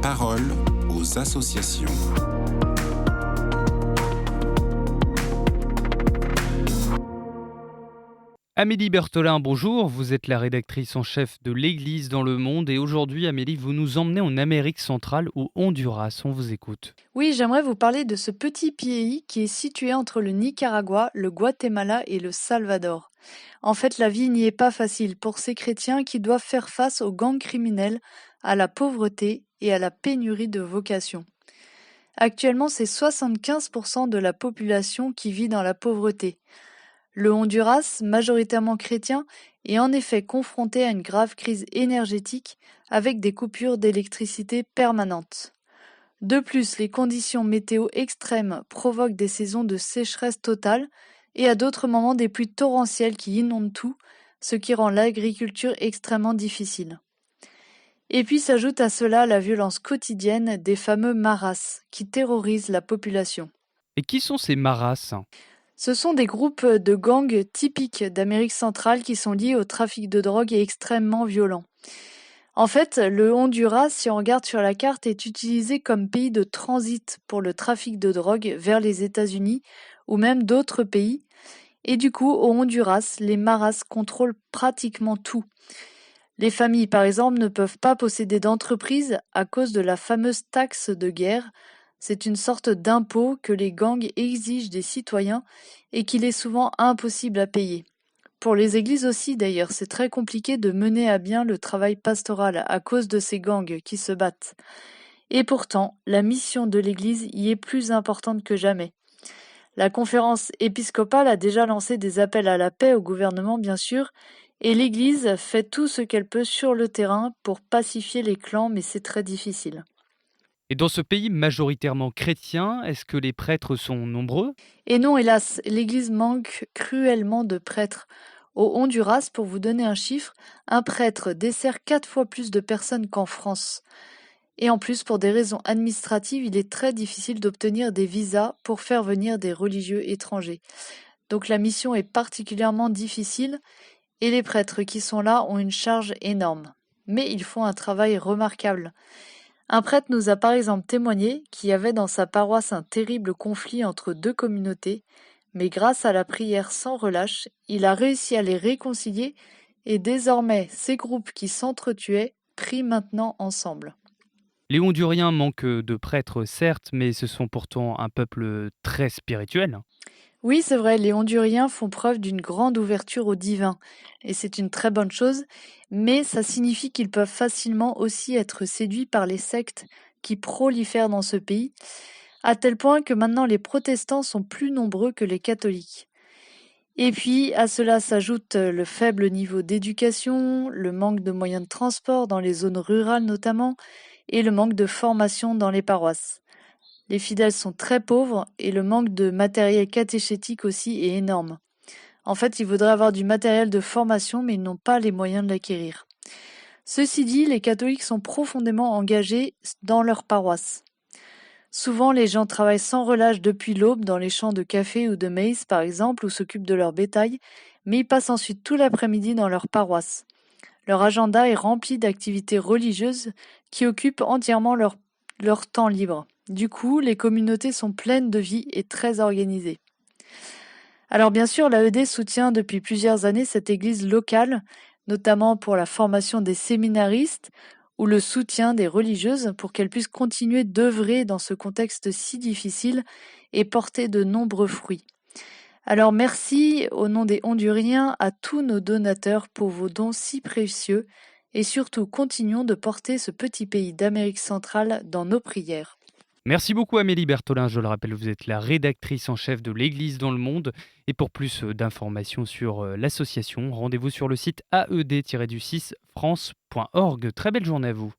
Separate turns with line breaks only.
parole aux associations.
Amélie Bertholin, bonjour, vous êtes la rédactrice en chef de l'Église dans le monde et aujourd'hui, Amélie, vous nous emmenez en Amérique centrale, au Honduras, on vous écoute.
Oui, j'aimerais vous parler de ce petit pays qui est situé entre le Nicaragua, le Guatemala et le Salvador. En fait, la vie n'y est pas facile pour ces chrétiens qui doivent faire face aux gangs criminels, à la pauvreté et à la pénurie de vocations. Actuellement, c'est 75% de la population qui vit dans la pauvreté. Le Honduras, majoritairement chrétien, est en effet confronté à une grave crise énergétique avec des coupures d'électricité permanentes. De plus, les conditions météo extrêmes provoquent des saisons de sécheresse totale et à d'autres moments des pluies torrentielles qui inondent tout, ce qui rend l'agriculture extrêmement difficile. Et puis s'ajoute à cela la violence quotidienne des fameux maras qui terrorisent la population.
Et qui sont ces maras ?
Ce sont des groupes de gangs typiques d'Amérique centrale qui sont liés au trafic de drogue et extrêmement violents. En fait, le Honduras, si on regarde sur la carte, est utilisé comme pays de transit pour le trafic de drogue vers les États-Unis ou même d'autres pays. Et du coup, au Honduras, les maras contrôlent pratiquement tout. Les familles, par exemple, ne peuvent pas posséder d'entreprise à cause de la fameuse taxe de guerre. C'est une sorte d'impôt que les gangs exigent des citoyens et qu'il est souvent impossible à payer. Pour les églises aussi, d'ailleurs, c'est très compliqué de mener à bien le travail pastoral à cause de ces gangs qui se battent. Et pourtant, la mission de l'église y est plus importante que jamais. La conférence épiscopale a déjà lancé des appels à la paix au gouvernement, bien sûr, et l'église fait tout ce qu'elle peut sur le terrain pour pacifier les clans, mais c'est très difficile.
Et dans ce pays majoritairement chrétien, est-ce que les prêtres sont nombreux ?
Et non, hélas, l'église manque cruellement de prêtres. Au Honduras, pour vous donner un chiffre, un prêtre dessert 4 fois plus de personnes qu'en France. Et en plus, pour des raisons administratives, il est très difficile d'obtenir des visas pour faire venir des religieux étrangers. Donc la mission est particulièrement difficile et les prêtres qui sont là ont une charge énorme. Mais ils font un travail remarquable. Un prêtre nous a par exemple témoigné qu'il y avait dans sa paroisse un terrible conflit entre deux communautés, mais grâce à la prière sans relâche, il a réussi à les réconcilier et désormais ces groupes qui s'entretuaient prient maintenant ensemble.
Les Honduriens manquent de prêtres, certes, mais ce sont pourtant un peuple très spirituel.
Oui, c'est vrai, les Honduriens font preuve d'une grande ouverture au divin, et c'est une très bonne chose, mais ça signifie qu'ils peuvent facilement aussi être séduits par les sectes qui prolifèrent dans ce pays, à tel point que maintenant les protestants sont plus nombreux que les catholiques. Et puis, à cela s'ajoute le faible niveau d'éducation, le manque de moyens de transport dans les zones rurales notamment, et le manque de formation dans les paroisses. Les fidèles sont très pauvres et le manque de matériel catéchétique aussi est énorme. En fait, ils voudraient avoir du matériel de formation, mais ils n'ont pas les moyens de l'acquérir. Ceci dit, les catholiques sont profondément engagés dans leur paroisse. Souvent, les gens travaillent sans relâche depuis l'aube dans les champs de café ou de maïs, par exemple, ou s'occupent de leur bétail, mais ils passent ensuite tout l'après-midi dans leur paroisse. Leur agenda est rempli d'activités religieuses qui occupent entièrement leur temps libre. Du coup, les communautés sont pleines de vie et très organisées. Alors bien sûr, l'AED soutient depuis plusieurs années cette église locale, notamment pour la formation des séminaristes ou le soutien des religieuses pour qu'elles puissent continuer d'œuvrer dans ce contexte si difficile et porter de nombreux fruits. Alors merci au nom des Honduriens à tous nos donateurs pour vos dons si précieux et surtout continuons de porter ce petit pays d'Amérique centrale dans nos prières.
Merci beaucoup Amélie Bertholin, je le rappelle, vous êtes la rédactrice en chef de l'Église dans le monde. Et pour plus d'informations sur l'association, rendez-vous sur le site aed-france.org. Très belle journée à vous.